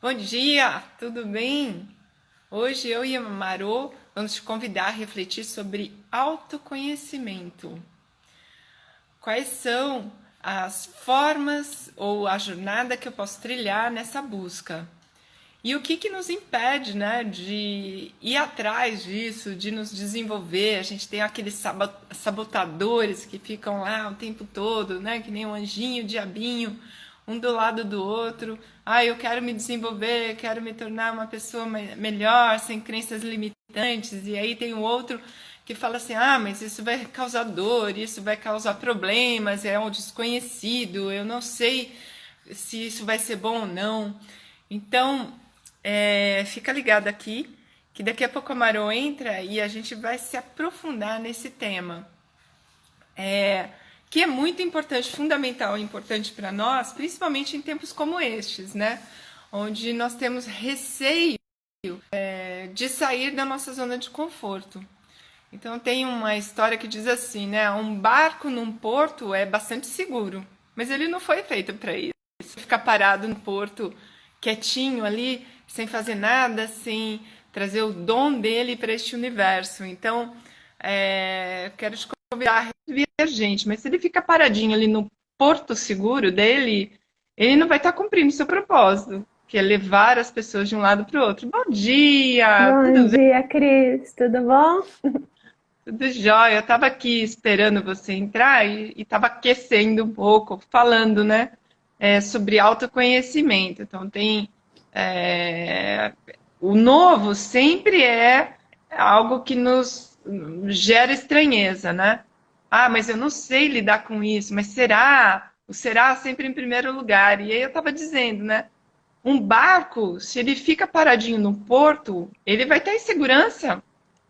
Bom dia, tudo bem? Hoje eu e a Marô vamos te convidar a refletir sobre autoconhecimento. Quais são as formas ou a jornada que eu posso trilhar nessa busca? E o que nos impede, né, de ir atrás disso, de nos desenvolver? A gente tem aqueles sabotadores que ficam lá o tempo todo, né, que nem um anjinho, um diabinho, um do lado do outro. Ah, eu quero me desenvolver, quero me tornar uma pessoa melhor, sem crenças limitantes. E aí tem o outro que fala assim: ah, mas isso vai causar dor, isso vai causar problemas, é um desconhecido, eu não sei se isso vai ser bom ou não. Então, fica ligado aqui, que daqui a pouco a Marô entra e a gente vai se aprofundar nesse tema. Que é muito importante, fundamental e importante para nós, principalmente em tempos como estes, né? Onde nós temos receio de sair da nossa zona de conforto. Então tem uma história que diz assim, né? Um barco num porto é bastante seguro, mas ele não foi feito para isso. Ficar parado no porto, quietinho ali, sem fazer nada, sem trazer o dom dele para este universo. Então, quero te convidar a rever, gente, mas se ele fica paradinho ali no porto seguro dele, ele não vai estar cumprindo seu propósito, que é levar as pessoas de um lado para o outro. Bom dia, Bom tudo bem? dia, Cris. Tudo bom? Tudo jóia. Eu estava aqui esperando você entrar e estava aquecendo um pouco, falando, né, sobre autoconhecimento. Então, é, o novo sempre é algo que nos gera estranheza, né? Ah, mas eu não sei lidar com isso, mas será? O será sempre em primeiro lugar. E aí eu estava dizendo, né? Um barco, se ele fica paradinho no porto, ele vai estar em segurança.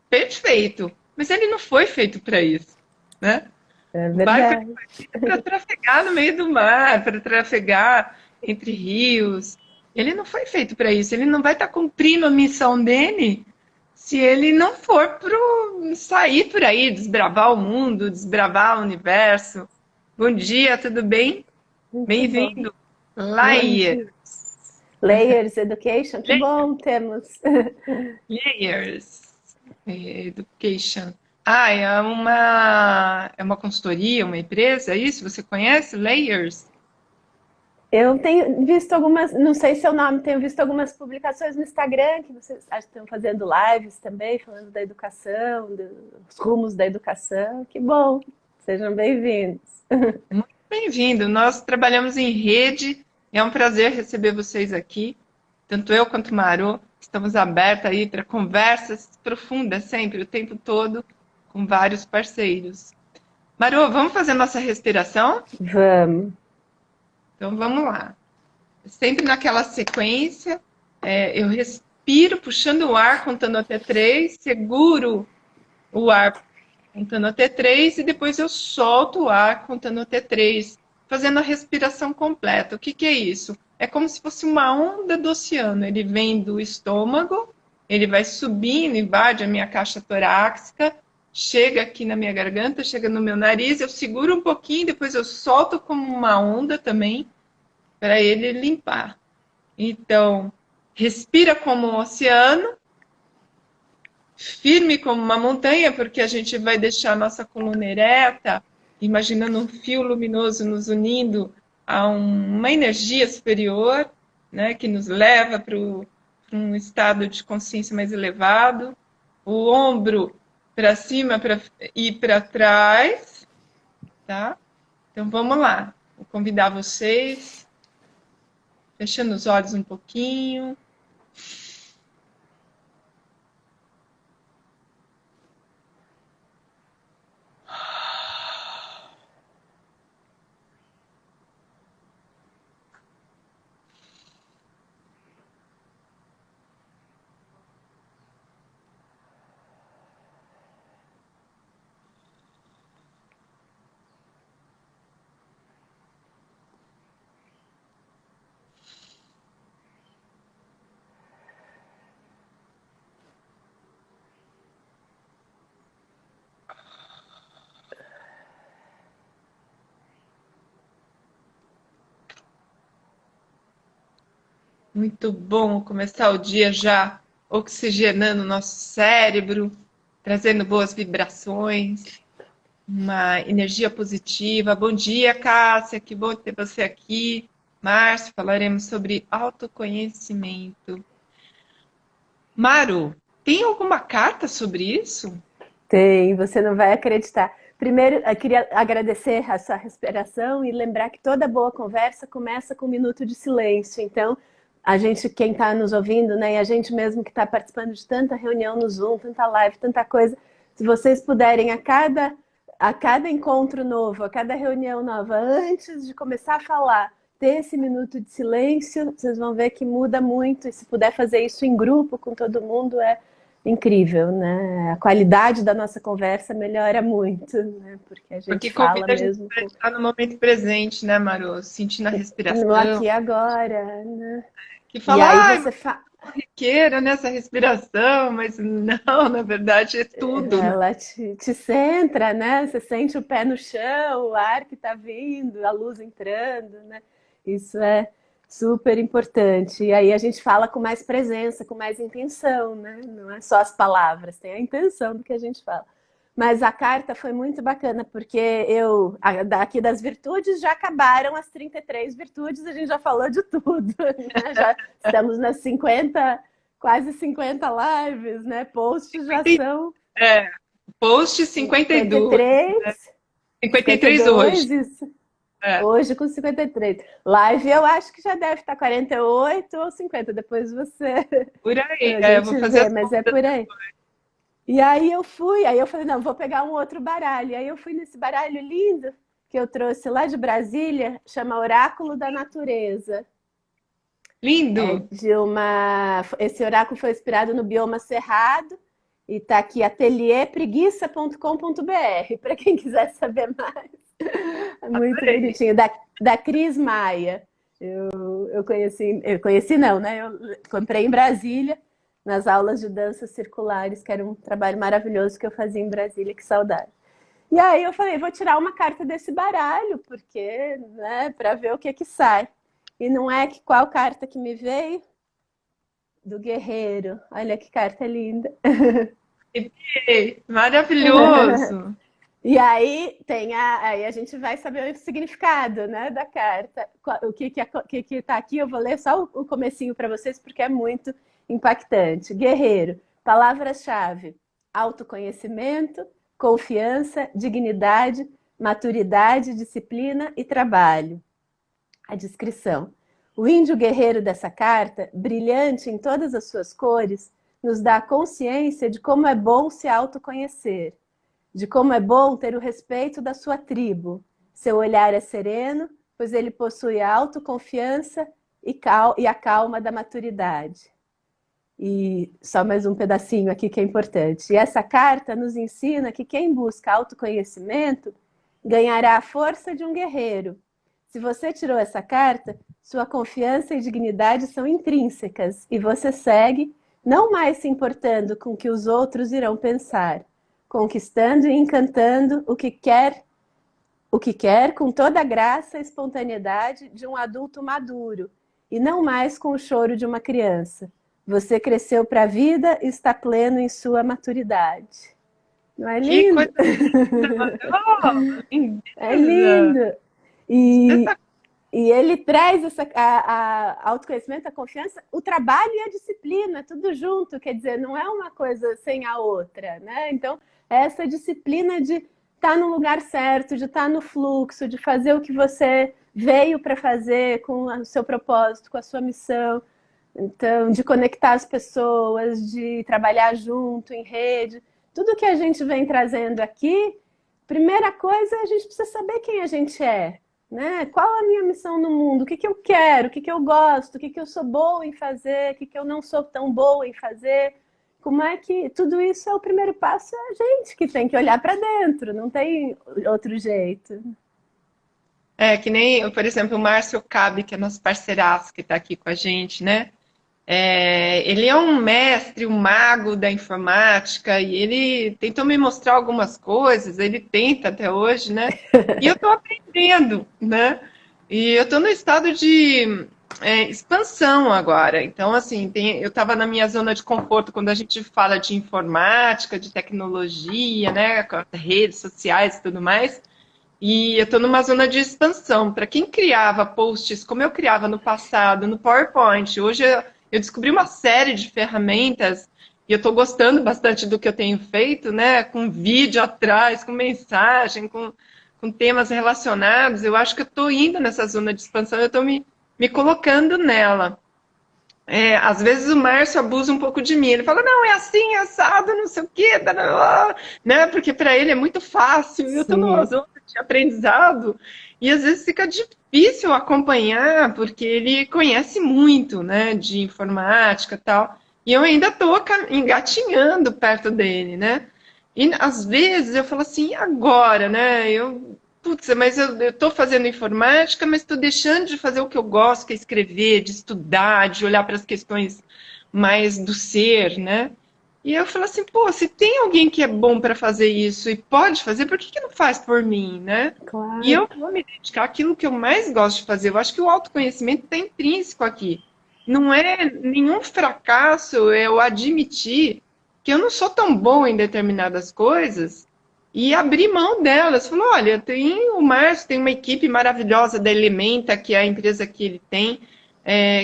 Perfeito. Mas ele não foi feito para isso, né? É O barco ele verdade. foi feito para trafegar no meio do mar, para trafegar entre rios. Ele não foi feito para isso. Ele não vai estar cumprindo a missão dele se ele não for sair por aí, desbravar o mundo, desbravar o universo. Bom dia, tudo bem? Muito bom. Bem-vindo. Bom Laia. dia. Layers Education, que bom temos. Layers Education. Ah, é uma consultoria, uma empresa, é isso? Você conhece Layers? Eu tenho visto algumas, não sei seu nome, tenho visto algumas publicações no Instagram que vocês acho que estão fazendo lives também, falando da educação, dos rumos da educação. Que bom. Sejam bem-vindos. Muito bem-vindo. Nós trabalhamos em rede. É um prazer receber vocês aqui. Tanto eu quanto o Maru estamos abertos aí para conversas profundas sempre, o tempo todo, com vários parceiros. Maru, vamos fazer nossa respiração? Vamos. Então vamos lá. Sempre naquela sequência, eu respiro puxando o ar, contando até três, seguro o ar contando até três e depois eu solto o ar contando até três, fazendo a respiração completa. O que que é isso? É como se fosse uma onda do oceano. Ele vem do estômago, ele vai subindo, invade a minha caixa torácica, chega aqui na minha garganta, chega no meu nariz, eu seguro um pouquinho, depois eu solto como uma onda também, para ele limpar. Então, respira como um oceano, firme como uma montanha, porque a gente vai deixar a nossa coluna ereta, imaginando um fio luminoso nos unindo a uma energia superior, né, que nos leva para um estado de consciência mais elevado. O ombro para cima e para trás, tá? Então vamos lá. Vou convidar vocês, fechando os olhos um pouquinho. Muito bom começar o dia já oxigenando o nosso cérebro, trazendo boas vibrações, uma energia positiva. Bom dia, Cássia, que bom ter você aqui. Márcio, falaremos sobre autoconhecimento. Maru, tem alguma carta sobre isso? Tem, você não vai acreditar. Primeiro, eu queria agradecer a sua respiração e lembrar que toda boa conversa começa com um minuto de silêncio. Então, a gente, quem está nos ouvindo, né, e a gente mesmo que está participando de tanta reunião no Zoom, tanta live, tanta coisa, se vocês puderem a cada encontro novo, a cada reunião nova, antes de começar a falar, ter esse minuto de silêncio, vocês vão ver que muda muito. E se puder fazer isso em grupo com todo mundo, é incrível, né? A qualidade da nossa conversa melhora muito, né? Porque a gente Porque fala convida a gente mesmo para estar no momento presente, né, Maru? Sentindo a no respiração. aqui e agora, né? Que E fala, aí ai, você fala, corriqueira nessa respiração, mas não, na verdade é tudo, né? ela te centra, né? Você sente o pé no chão, o ar que está vindo, a luz entrando, né? Isso é super importante. E aí a gente fala com mais presença, com mais intenção, né? Não é só as palavras, tem a intenção do que a gente fala. Mas a carta foi muito bacana, porque daqui das virtudes, já acabaram as 33 virtudes, a gente já falou de tudo, né? Já estamos nas 50, quase 50 lives, né? Posts já são É, post 52, 53, 53 hoje. 52, isso. É, Hoje com 53. Live eu acho que já deve estar 48 ou 50, depois por aí. a É, eu gente vou fazer vê, as mas é contas. por aí. E aí eu falei, não, vou pegar um outro baralho. E aí eu fui nesse baralho lindo que eu trouxe lá de Brasília, chama Oráculo da Natureza. Lindo! Esse oráculo foi inspirado no bioma Cerrado e está aqui atelierpreguiça.com.br para quem quiser saber mais. É muito Adorei. bonitinho. Da Cris Maia. Eu conheci não, né? Eu comprei em Brasília, nas aulas de danças circulares, que era um trabalho maravilhoso que eu fazia em Brasília, que saudade. E aí eu falei, vou tirar uma carta desse baralho, porque, né, para ver o que que sai. E não é que qual carta que me veio? Do guerreiro. Olha que carta linda. Maravilhoso! E aí aí a gente vai saber o significado, né, da carta. O que tá aqui, eu vou ler só o comecinho para vocês porque é muito impactante. Guerreiro, palavras-chave: autoconhecimento, confiança, dignidade, maturidade, disciplina e trabalho. A descrição. O índio guerreiro dessa carta, brilhante em todas as suas cores, nos dá a consciência de como é bom se autoconhecer, de como é bom ter o respeito da sua tribo. Seu olhar é sereno, pois ele possui a autoconfiança e a calma da maturidade. E só mais um pedacinho aqui que é importante. E essa carta nos ensina que quem busca autoconhecimento ganhará a força de um guerreiro. Se você tirou essa carta, sua confiança e dignidade são intrínsecas e você segue, não mais se importando com o que os outros irão pensar, conquistando e encantando o que quer com toda a graça e espontaneidade de um adulto maduro, e não mais com o choro de uma criança. Você cresceu para a vida e está pleno em sua maturidade. Não é Que lindo? coisa linda! Oh, É lindeza! lindo! E, Espetacular! e ele traz a autoconhecimento, a confiança, o trabalho e a disciplina, tudo junto, quer dizer, não é uma coisa sem a outra, né? Então, essa disciplina de estar no lugar certo, de estar no fluxo, de fazer o que você veio para fazer com o seu propósito, com a sua missão. Então, de conectar as pessoas, de trabalhar junto, em rede. Tudo que a gente vem trazendo aqui, primeira coisa, a gente precisa saber quem a gente é, né? Qual a minha missão no mundo? O que que eu quero? O que que eu gosto? O que que eu sou boa em fazer? O que que eu não sou tão boa em fazer? Como é que tudo isso é o primeiro passo? É a gente que tem que olhar para dentro, não tem outro jeito. É, que nem, por exemplo, o Márcio Cabe, que é nosso parceiraço que está aqui com a gente, né? É, ele é um mestre, um mago da informática, e ele tentou me mostrar algumas coisas, ele tenta até hoje, né? E eu estou aprendendo, né? E eu estou no estado expansão agora. Então, assim, eu estava na minha zona de conforto quando a gente fala de informática, de tecnologia, né, com as redes sociais e tudo mais. E eu estou numa zona de expansão. Para quem criava posts como eu criava no passado, no PowerPoint, hoje eu descobri uma série de ferramentas e eu estou gostando bastante do que eu tenho feito, né? Com vídeo atrás, com mensagem, com temas relacionados. Eu acho que eu estou indo nessa zona de expansão, eu estou me colocando nela. Às vezes o Márcio abusa um pouco de mim. Ele fala, não, é assim, é assado, não sei o quê, né? Porque para ele é muito fácil. E eu estou numa Sim. zona de aprendizado e às vezes fica difícil acompanhar, porque ele conhece muito, né, de informática e tal. E eu ainda estou engatinhando perto dele, né? E às vezes eu falo assim, "E agora, né? Putz, mas eu estou fazendo informática, mas estou deixando de fazer o que eu gosto, que é escrever, de estudar, de olhar para as questões mais do ser, né? E eu falo assim, pô, se tem alguém que é bom para fazer isso e pode fazer, por que que não faz por mim, né? E Claro. eu vou me dedicar àquilo que eu mais gosto de fazer. Eu acho que o autoconhecimento está intrínseco aqui. Não é nenhum fracasso eu admitir que eu não sou tão bom em determinadas coisas e abrir mão delas. Falou, olha, tem o Márcio, tem uma equipe maravilhosa da Elementa, que é a empresa que ele tem,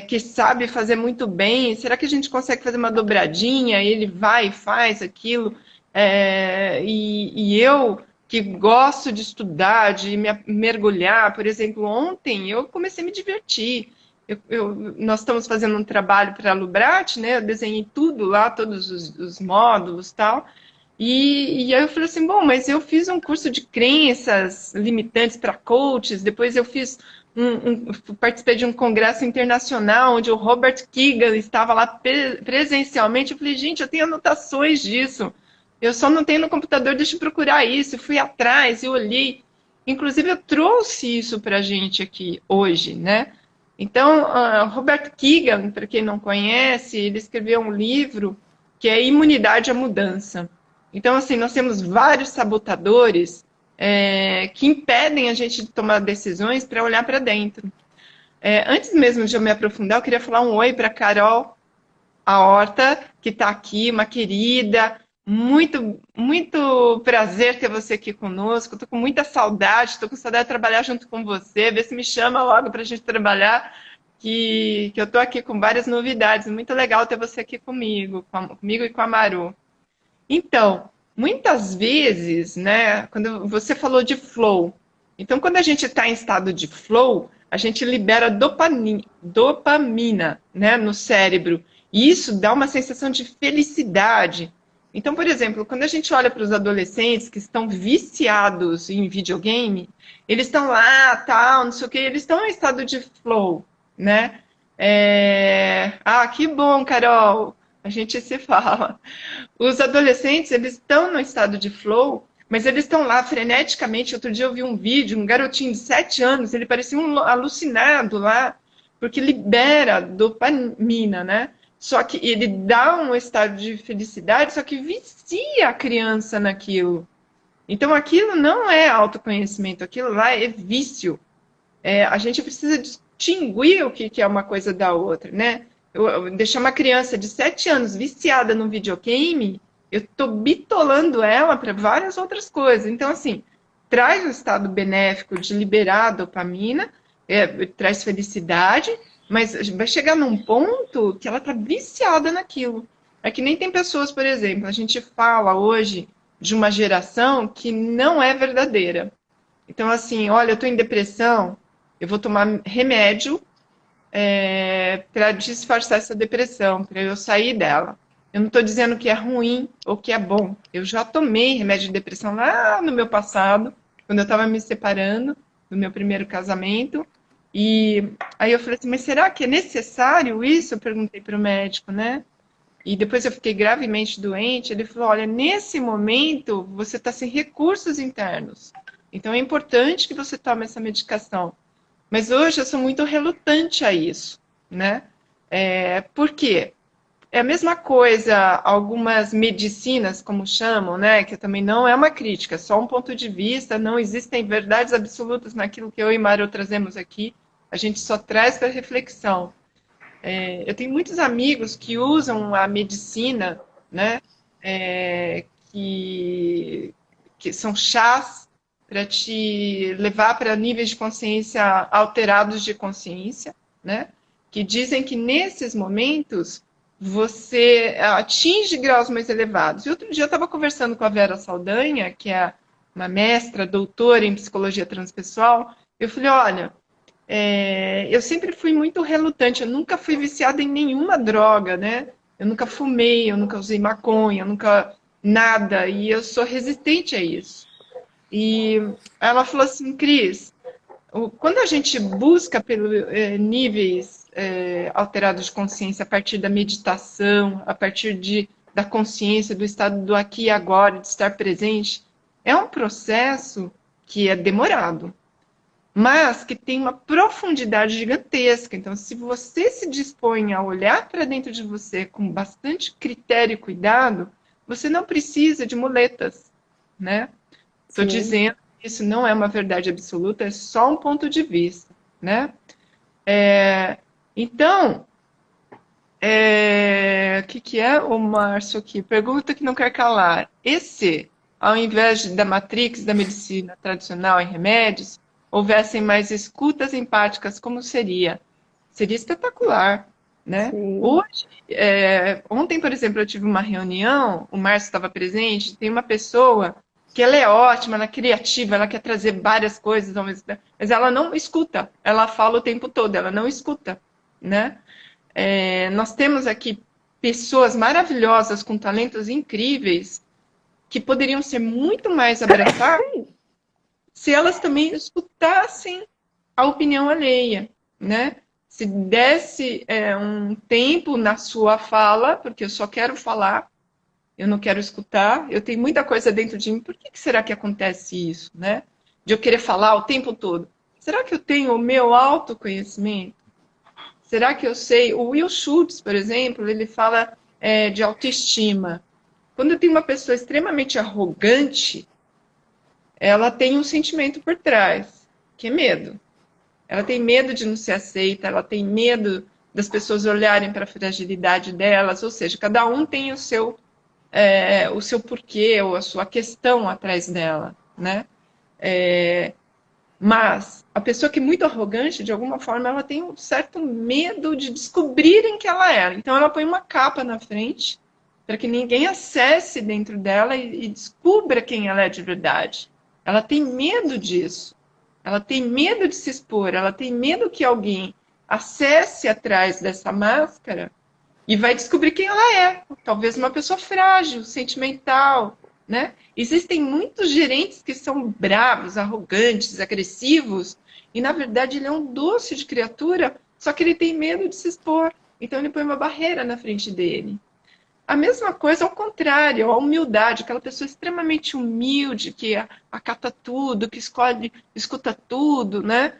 que sabe fazer muito bem. Será que a gente consegue fazer uma dobradinha? Ele vai e faz aquilo. E eu que gosto de estudar, de mergulhar, por exemplo, ontem eu comecei a me divertir. Nós estamos fazendo um trabalho para a Lubrat, né? Eu desenhei tudo lá, todos os módulos e tal. E aí eu falei assim, bom, mas eu fiz um curso de crenças limitantes para coaches, depois eu fiz participei de um congresso internacional onde o Robert Keegan estava lá presencialmente. Eu falei, gente, eu tenho anotações disso. Eu só não tenho no computador, deixa eu procurar isso. Eu fui atrás, eu olhei. Inclusive, eu trouxe isso para a gente aqui hoje, né? Então, Robert Keegan, para quem não conhece, ele escreveu um livro que é Imunidade à Mudança. Então, assim, nós temos vários sabotadores que impedem a gente de tomar decisões para olhar para dentro. Antes mesmo de eu me aprofundar, eu queria falar um oi para Carol, a Horta, que está aqui, uma querida. Muito, muito prazer ter você aqui conosco. Estou com muita saudade, estou com saudade de trabalhar junto com você. Vê se me chama logo para a gente trabalhar, que eu estou aqui com várias novidades. Muito legal ter você aqui comigo, comigo e com a Maru. Então, muitas vezes, né, quando você falou de flow, então quando a gente está em estado de flow, a gente libera dopamina, né, no cérebro, e isso dá uma sensação de felicidade. Então, por exemplo, quando a gente olha para os adolescentes que estão viciados em videogame, eles estão lá, tal, não sei o quê, eles estão em estado de flow, né? Ah, que bom, Carol, a gente se fala. Os adolescentes, eles estão no estado de flow, mas eles estão lá freneticamente. Outro dia eu vi um vídeo, um garotinho de 7 anos, ele parecia um alucinado lá, porque libera dopamina, né? Só que ele dá um estado de felicidade, só que vicia a criança naquilo. Então aquilo não é autoconhecimento, aquilo lá é vício. A gente precisa distinguir o que é uma coisa da outra, né? Deixar uma criança de 7 anos viciada no videogame, eu estou bitolando ela para várias outras coisas. Então, assim, traz um estado benéfico de liberar a dopamina, traz felicidade, mas vai chegar num ponto que ela está viciada naquilo. É que nem tem pessoas, por exemplo, a gente fala hoje de uma geração que não é verdadeira. Então, assim, olha, eu estou em depressão, eu vou tomar remédio para disfarçar essa depressão, para eu sair dela. Eu não estou dizendo que é ruim ou que é bom. Eu já tomei remédio de depressão lá no meu passado, quando eu estava me separando do meu primeiro casamento. E aí eu falei assim, mas será que é necessário isso? Eu perguntei para o médico, né? E depois eu fiquei gravemente doente. Ele falou, olha, nesse momento você está sem recursos internos. Então é importante que você tome essa medicação. Mas hoje eu sou muito relutante a isso, né? Por quê? É a mesma coisa, algumas medicinas, como chamam, né? Que também não é uma crítica, é só um ponto de vista, não existem verdades absolutas naquilo que eu e Mário trazemos aqui. a gente só traz para reflexão. Eu tenho muitos amigos que usam a medicina, né? é, que, que são chás para te levar para níveis de consciência alterados de consciência, né? Que dizem que nesses momentos você atinge graus mais elevados. E outro dia eu estava conversando com a Vera Saldanha, que é uma mestra, doutora em psicologia transpessoal. Eu falei, olha, eu sempre fui muito relutante, eu nunca fui viciada em nenhuma droga, né? Eu nunca fumei, eu nunca usei maconha, eu nunca nada, e eu sou resistente a isso. E ela falou assim, Cris, quando a gente busca pelos níveis alterados de consciência a partir da meditação, a partir da consciência, do estado do aqui e agora, de estar presente, é um processo que é demorado, mas que tem uma profundidade gigantesca. Então, se você se dispõe a olhar para dentro de você com bastante critério e cuidado, você não precisa de muletas, né? Estou Sim. dizendo que isso não é uma verdade absoluta, é só um ponto de vista, né? Então, o que é o Márcio aqui? Pergunta que não quer calar. E se, ao invés da Matrix da medicina tradicional em remédios, houvessem mais escutas empáticas, como seria? Seria espetacular, né? Sim. Hoje, ontem, por exemplo, eu tive uma reunião, o Márcio estava presente, tem uma pessoa que ela é ótima, ela é criativa, ela quer trazer várias coisas ao mesmo tempo, mas ela não escuta, ela fala o tempo todo, ela não escuta, né? Nós temos aqui pessoas maravilhosas com talentos incríveis que poderiam ser muito mais abraçadas se elas também escutassem a opinião alheia, né? Se desse um tempo na sua fala, porque eu só quero falar, eu não quero escutar, eu tenho muita coisa dentro de mim, por que será que acontece isso, né? De eu querer falar o tempo todo. Será que eu tenho o meu autoconhecimento? Será que eu sei? O Will Schultz, por exemplo, ele fala de autoestima. Quando eu tenho uma pessoa extremamente arrogante, ela tem um sentimento por trás, que é medo. Ela tem medo de não ser aceita, ela tem medo das pessoas olharem para a fragilidade delas, ou seja, cada um tem o seu porquê ou a sua questão atrás dela, né? Mas a pessoa que é muito arrogante, de alguma forma, ela tem um certo medo de descobrirem que ela é. Então ela põe uma capa na frente para que ninguém acesse dentro dela e descubra quem ela é de verdade. Ela tem medo disso. Ela tem medo de se expor, ela tem medo que alguém acesse atrás dessa máscara e vai descobrir quem ela é. Talvez uma pessoa frágil, sentimental, né? Existem muitos gerentes que são bravos, arrogantes, agressivos, e na verdade ele é um doce de criatura, só que ele tem medo de se expor. Então ele põe uma barreira na frente dele. A mesma coisa ao contrário, a humildade, aquela pessoa extremamente humilde, que acata tudo, que escuta tudo, né?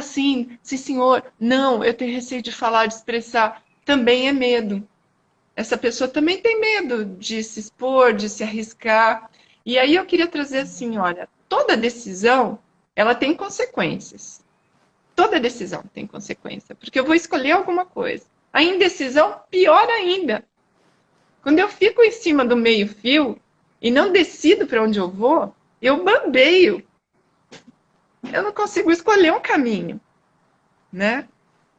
Sim, senhor. Não, eu tenho receio de falar, de expressar. Também é medo. Essa pessoa também tem medo de se expor, de se arriscar. E aí eu queria trazer assim, olha, toda decisão, ela tem consequências. Toda decisão tem consequência, porque eu vou escolher alguma coisa. A indecisão, pior ainda. Quando eu fico em cima do meio-fio e não decido para onde eu vou, eu bambeio. Eu não consigo escolher um caminho, né?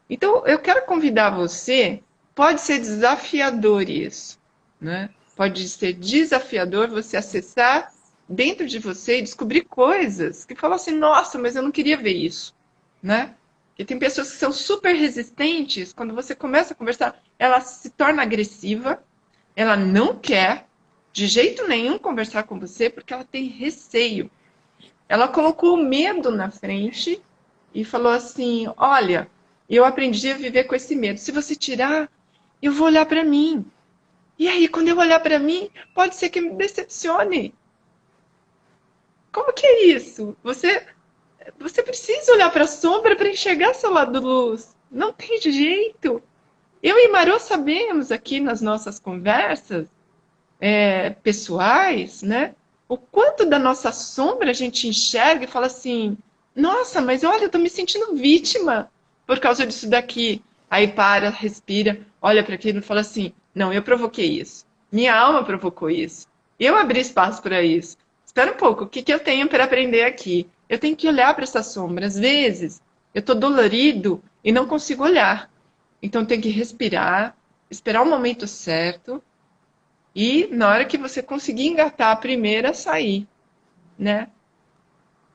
Então, eu quero convidar você, pode ser desafiador isso, né? Pode ser desafiador você acessar dentro de você e descobrir coisas que falam assim, nossa, mas eu não queria ver isso, né? Porque tem pessoas que são super resistentes, quando você começa a conversar, ela se torna agressiva, ela não quer de jeito nenhum conversar com você porque ela tem receio. Ela colocou o medo na frente e falou assim: olha, eu aprendi a viver com esse medo. Se você tirar, eu vou olhar para mim. E aí, quando eu olhar para mim, pode ser que me decepcione. Como que é isso? Você precisa olhar para a sombra para enxergar seu lado luz. Não tem jeito. Eu e Marô sabemos aqui nas nossas conversas pessoais, né? O quanto da nossa sombra a gente enxerga e fala assim, Nossa, mas olha, eu tô me sentindo vítima por causa disso daqui. Aí para, respira, olha para aquilo e fala assim: não, eu provoquei isso. Minha alma provocou isso. Eu abri espaço para isso. Espera um pouco, o que que eu tenho para aprender aqui? Eu tenho que olhar para essa sombra. Às vezes, eu tô dolorido e não consigo olhar. Então, tem que respirar, esperar o momento certo e, na hora que você conseguir engatar a primeira, sair, né?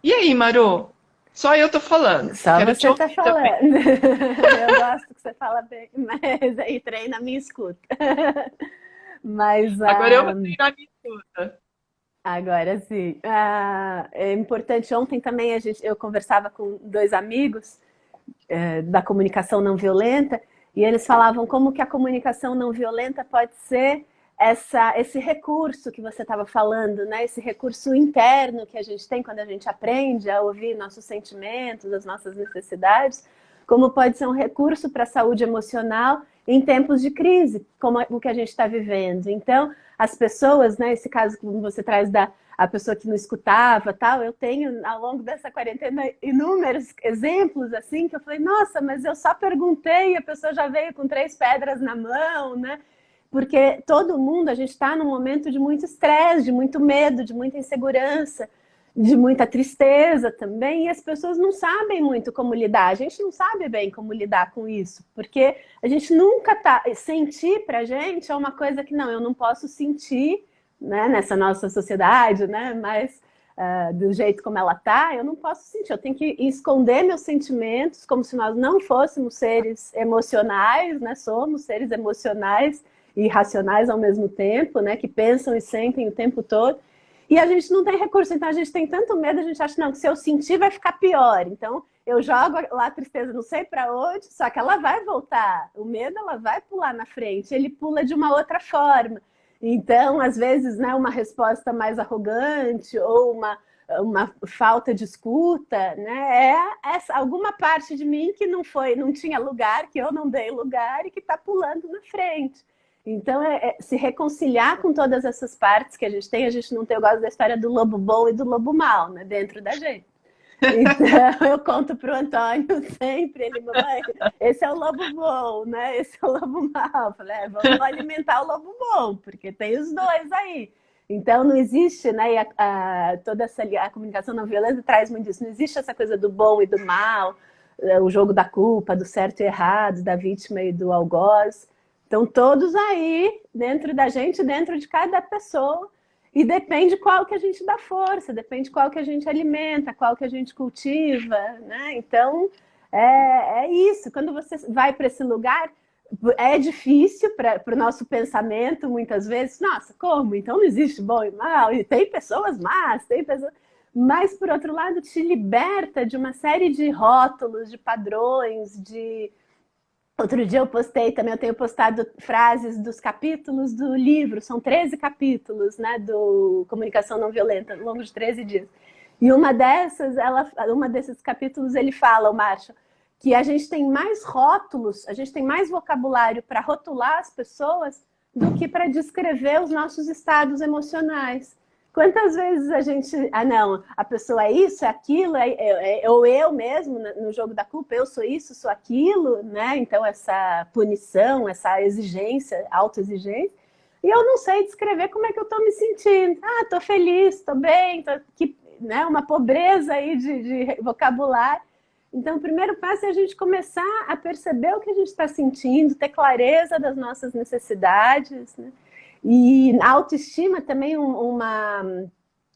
E aí, Marô? Só eu tô falando. Só Quero te você tá ouvir também. falando. Eu gosto que você fala bem, mas aí treina a minha escuta. Mas Agora eu vou treinar a minha escuta. agora sim. É importante. Ontem também eu conversava com dois amigos da comunicação não violenta, e eles falavam como que a comunicação não violenta pode ser esse recurso que você estava falando, né? Esse recurso interno que a gente tem quando a gente aprende a ouvir nossos sentimentos, as nossas necessidades, como pode ser um recurso para a saúde emocional em tempos de crise, como o que a gente está vivendo. Então, as pessoas, né? Esse caso que você traz da a pessoa que não escutava, tal. Eu tenho, ao longo dessa quarentena, inúmeros exemplos, assim, que eu falei, nossa, mas eu só perguntei e a pessoa já veio com 3 pedras na mão, né? Porque todo mundo, a gente está num momento de muito estresse, de muito medo, de muita insegurança, de muita tristeza também, e as pessoas não sabem muito como lidar. A gente não sabe bem como lidar com isso, porque a gente nunca tá. Sentir pra gente é uma coisa que não, eu não posso sentir, né, nessa nossa sociedade, né, mas do jeito como ela tá, eu não posso sentir, eu tenho que esconder meus sentimentos, como se nós não fôssemos seres emocionais, né, somos seres emocionais e racionais ao mesmo tempo, né, que pensam e sentem o tempo todo, e a gente não tem recurso, então a gente tem tanto medo, a gente acha, não, que se eu sentir vai ficar pior, então eu jogo lá a tristeza não sei para onde, só que ela vai voltar, o medo ela vai pular na frente, ele pula de uma outra forma. Então, às vezes, né, uma resposta mais arrogante ou uma falta de escuta, né, alguma parte de mim que não tinha lugar, que eu não dei lugar e que está pulando na frente. Então, se reconciliar com todas essas partes que a gente não tem, eu gosto da história do lobo bom e do lobo mau, né, dentro da gente. Então, eu conto para o Antônio sempre, ele, mamãe, esse é o lobo bom, né? Esse é o lobo mau. Eu falei, vamos alimentar o lobo bom, porque tem os dois aí. Então, não existe, né? E toda a comunicação não violenta traz muito isso. Não existe essa coisa do bom e do mal, o jogo da culpa, do certo e errado, da vítima e do algoz. Então, todos aí, dentro da gente, dentro de cada pessoa, e depende qual que a gente dá força, depende qual que a gente alimenta, qual que a gente cultiva, né? Então, é isso. Quando você vai para esse lugar, é difícil para o nosso pensamento, muitas vezes. Nossa, como? Então não existe bom e mal. E tem pessoas más, tem pessoas... Mas, por outro lado, te liberta de uma série de rótulos, de padrões, de... Outro dia eu postei também, eu tenho postado frases dos capítulos do livro, são 13 capítulos, né, do Comunicação Não Violenta, ao longo de 13 dias. E uma desses capítulos ele fala, o Marshall, que a gente tem mais rótulos, a gente tem mais vocabulário para rotular as pessoas do que para descrever os nossos estados emocionais. Quantas vezes a gente... Ah, não, a pessoa é isso, é aquilo, ou eu mesmo, no jogo da culpa, eu sou isso, sou aquilo, né? Então, essa punição, essa exigência, autoexigência. E eu não sei descrever como é que eu estou me sentindo. Ah, estou feliz, estou bem, né? Uma pobreza aí de vocabulário. Então, o primeiro passo é a gente começar a perceber o que a gente está sentindo, ter clareza das nossas necessidades, né? E a autoestima também, uma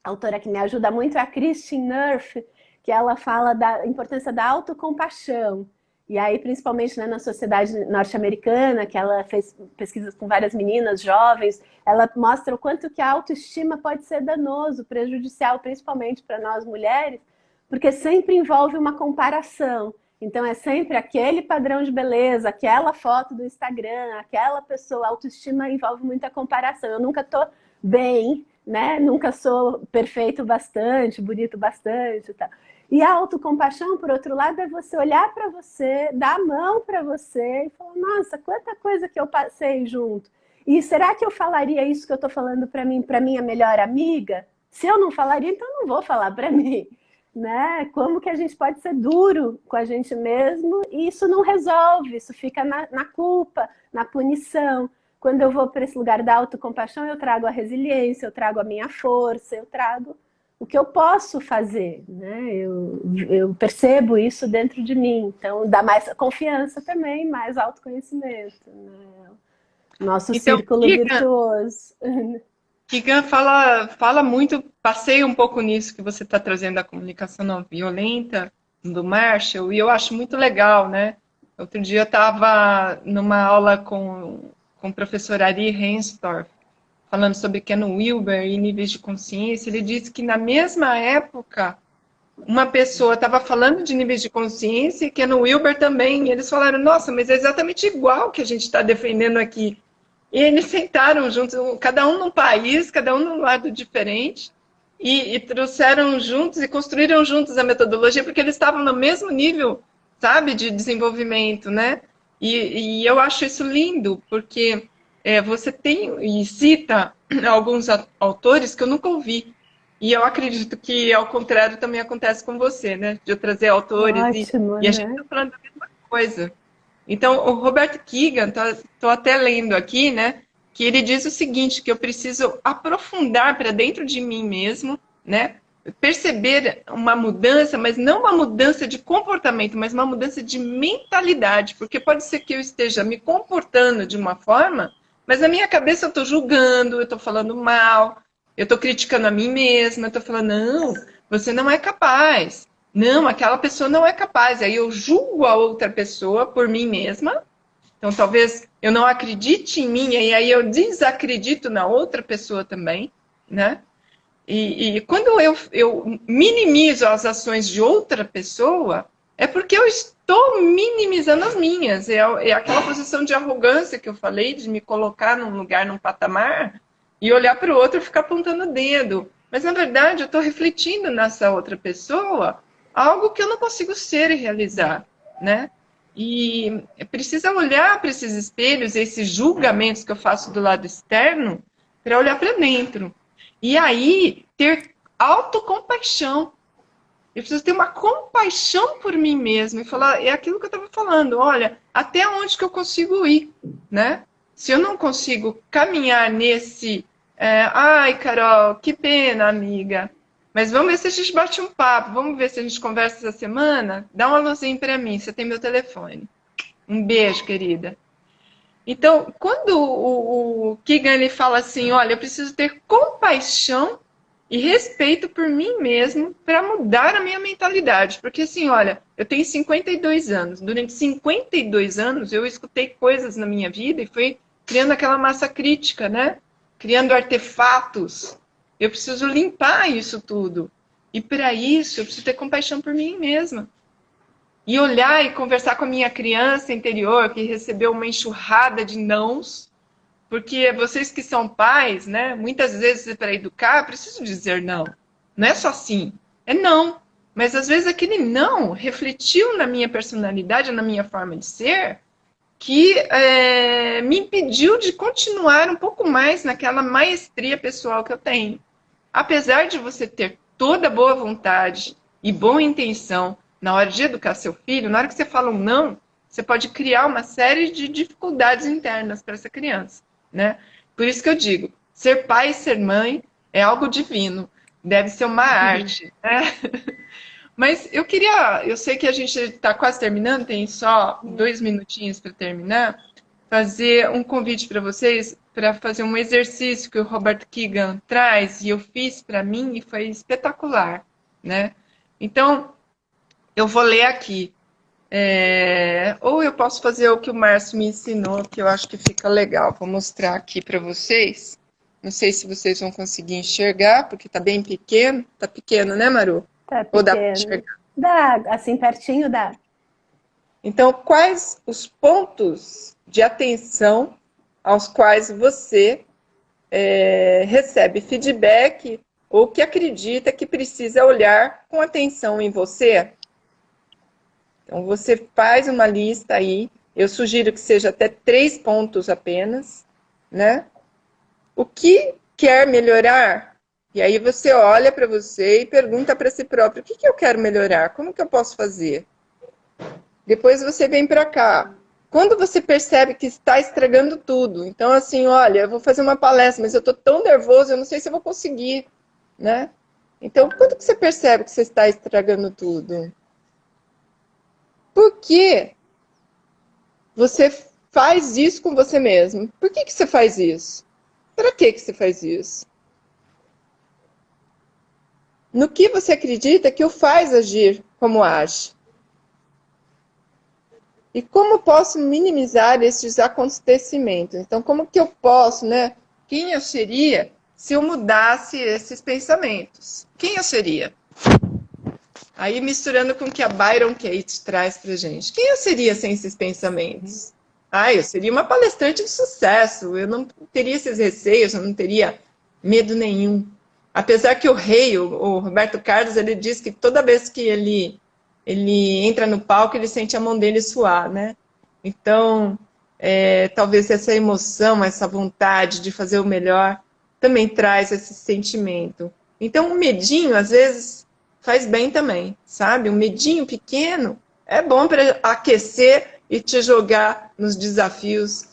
autora que me ajuda muito é a Christine Neff, que ela fala da importância da autocompaixão. E aí, principalmente, né, na sociedade norte-americana, que ela fez pesquisas com várias meninas jovens, ela mostra o quanto que a autoestima pode ser danoso, prejudicial, principalmente para nós mulheres, porque sempre envolve uma comparação. Então é sempre aquele padrão de beleza, aquela foto do Instagram, aquela pessoa. A autoestima envolve muita comparação. Eu nunca tô bem, né? Nunca sou perfeito bastante, bonito bastante e tal. E a autocompaixão, por outro lado, é você olhar para você, dar a mão para você e falar, nossa, quanta coisa que eu passei junto. E será que eu falaria isso que eu estou falando para mim, para minha melhor amiga? Se eu não falaria, então eu não vou falar para mim. né? Como que a gente pode ser duro com a gente mesmo e isso não resolve, isso fica na culpa, na punição. Quando eu vou para esse lugar da autocompaixão, eu trago a resiliência, eu trago a minha força, eu trago o que eu posso fazer, né? Eu percebo isso dentro de mim, então dá mais confiança também, mais autoconhecimento, né? Nosso Então, círculo virtuoso. Keegan fala muito, passeia um pouco nisso que você está trazendo da comunicação não violenta, do Marshall, e eu acho muito legal, né? Outro dia eu estava numa aula com o professor Ari Reinsdorf, falando sobre Ken Wilber e níveis de consciência. Ele disse que na mesma época, uma pessoa estava falando de níveis de consciência e Ken Wilber também. E eles falaram, nossa, mas é exatamente igual que a gente está defendendo aqui. E eles sentaram juntos, cada um num país, cada um num lado diferente, e trouxeram juntos e construíram juntos a metodologia, porque eles estavam no mesmo nível, sabe, de desenvolvimento, né? E eu acho isso lindo, porque você tem e cita alguns autores que eu nunca ouvi. E eu acredito que, ao contrário, também acontece com você, né? De eu trazer autores Ótimo, e a gente né? está falando da mesma coisa. Então, o Robert Keegan, estou até lendo aqui, né, que ele diz o seguinte, que eu preciso aprofundar para dentro de mim mesmo, né, perceber uma mudança, mas não uma mudança de comportamento, mas uma mudança de mentalidade, porque pode ser que eu esteja me comportando de uma forma, mas na minha cabeça eu estou julgando, eu estou falando mal, eu estou criticando a mim mesma, eu estou falando, não, você não é capaz. Não, aquela pessoa não é capaz. Aí eu julgo a outra pessoa por mim mesma. Então, talvez eu não acredite em mim, e aí eu desacredito na outra pessoa também, né? E quando eu minimizo as ações de outra pessoa, é porque eu estou minimizando as minhas. É aquela posição de arrogância que eu falei, de me colocar num lugar, num patamar, e olhar para o outro e ficar apontando o dedo. Mas, na verdade, eu estou refletindo nessa outra pessoa algo que eu não consigo ser e realizar, né? E precisa olhar para esses espelhos, esses julgamentos que eu faço do lado externo, para olhar para dentro. E aí, ter autocompaixão. Eu preciso ter uma compaixão por mim mesmo e falar, é aquilo que eu estava falando, olha, até onde que eu consigo ir, né? Se eu não consigo caminhar nesse, ai, Carol, que pena, amiga, mas vamos ver se a gente bate um papo, vamos ver se a gente conversa essa semana, dá uma luzinha para mim, você tem meu telefone. Um beijo, querida. Então, quando o Keegan ele fala assim, olha, eu preciso ter compaixão e respeito por mim mesmo para mudar a minha mentalidade. Porque assim, olha, eu tenho 52 anos. Durante 52 anos eu escutei coisas na minha vida e fui criando aquela massa crítica, né? Criando artefatos. Eu preciso limpar isso tudo. E para isso eu preciso ter compaixão por mim mesma. E olhar e conversar com a minha criança interior que recebeu uma enxurrada de nãos. Porque vocês que são pais, né? Muitas vezes para educar, preciso dizer não. Não é só sim, é não. Mas às vezes aquele não refletiu na minha personalidade, na minha forma de ser, que me impediu de continuar um pouco mais naquela maestria pessoal que eu tenho. Apesar de você ter toda boa vontade e boa intenção na hora de educar seu filho, na hora que você fala um não, você pode criar uma série de dificuldades internas para essa criança, né? Por isso que eu digo, ser pai e ser mãe é algo divino, deve ser uma arte, né? Mas eu sei que a gente está quase terminando, tem só 2 minutinhos para terminar, fazer um convite para vocês para fazer um exercício que o Robert Keegan traz e eu fiz para mim e foi espetacular, né? Então, eu vou ler aqui. Ou eu posso fazer o que o Márcio me ensinou, que eu acho que fica legal. Vou mostrar aqui para vocês. Não sei se vocês vão conseguir enxergar, porque está bem pequeno. Está pequeno, né, Maru? Tá Ou dá para pequeno. enxergar? Dá, assim pertinho dá. Então, quais os pontos de atenção aos quais você recebe feedback ou que acredita que precisa olhar com atenção em você? Então, você faz uma lista aí. Eu sugiro que seja até 3 pontos apenas, né? O que quer melhorar? E aí você olha para você e pergunta para si próprio, o que que eu quero melhorar? Como que eu posso fazer? Depois você vem para cá. Quando você percebe que está estragando tudo, então assim, olha, eu vou fazer uma palestra, mas eu estou tão nervoso, eu não sei se eu vou conseguir, né? Então, quando que você percebe que você está estragando tudo? Por que você faz isso com você mesmo? Por que que você faz isso? Para que que você faz isso? No que você acredita que o faz agir como age? E como posso minimizar esses acontecimentos? Então, como que eu posso, né? Quem eu seria se eu mudasse esses pensamentos? Quem eu seria? Aí misturando com o que a Byron Katie traz pra gente. Quem eu seria sem esses pensamentos? Ah, eu seria uma palestrante de sucesso. Eu não teria esses receios, eu não teria medo nenhum. Apesar que o rei, o Roberto Carlos, ele diz que toda vez que ele entra no palco, ele sente a mão dele suar, né? Então, talvez essa emoção, essa vontade de fazer o melhor, também traz esse sentimento. Então, o medinho, às vezes, faz bem também, sabe? Um medinho pequeno é bom para aquecer e te jogar nos desafios,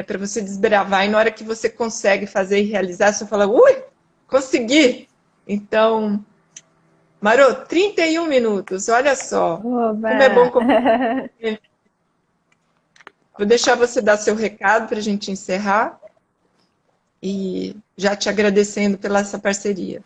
para você desbravar. E na hora que você consegue fazer e realizar, você fala, ui, consegui! Então, Marô, 31 minutos, olha só. Oba! Como é bom. Vou deixar você dar seu recado para a gente encerrar e já te agradecendo pela essa parceria.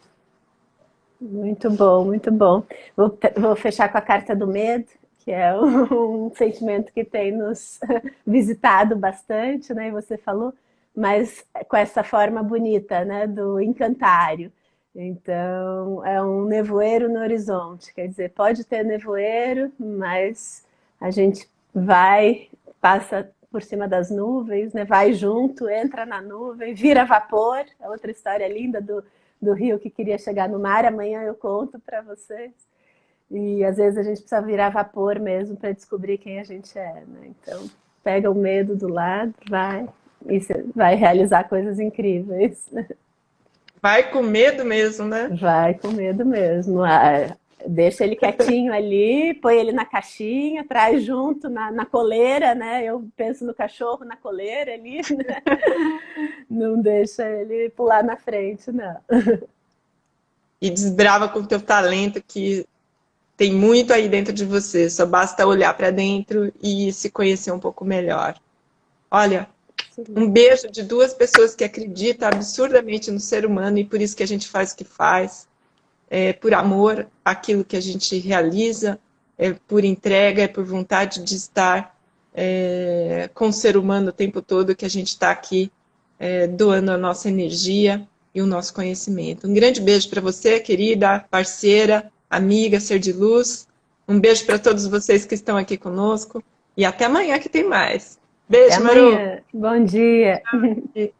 Muito bom, muito bom. Vou fechar com a carta do medo, que é um sentimento que tem nos visitado bastante, né? E você falou, mas com essa forma bonita, né? Do encantário. Então, é um nevoeiro no horizonte. Quer dizer, pode ter nevoeiro, mas a gente vai, passa por cima das nuvens, né? Vai junto, entra na nuvem, vira vapor. É outra história linda do rio que queria chegar no mar. Amanhã eu conto para vocês. E às vezes a gente precisa virar vapor mesmo para descobrir quem a gente é, né? Então, pega o medo do lado, vai, e você vai realizar coisas incríveis. Vai com medo mesmo, né? Vai com medo mesmo. Deixa ele quietinho ali, põe ele na caixinha, traz junto na coleira, né? Eu penso no cachorro na coleira ali, né? Não deixa ele pular na frente, não. E desbrava com o teu talento, que tem muito aí dentro de você. Só basta olhar para dentro e se conhecer um pouco melhor. Olha, um beijo de duas pessoas que acreditam absurdamente no ser humano e por isso que a gente faz o que faz. Por amor àquilo que a gente realiza, por entrega, por vontade de estar com o ser humano o tempo todo, que a gente está aqui doando a nossa energia e o nosso conhecimento. Um grande beijo para você, querida, parceira, amiga, ser de luz. Um beijo para todos vocês que estão aqui conosco e até amanhã que tem mais. Beijo, Até amanhã. Bom dia. Maru.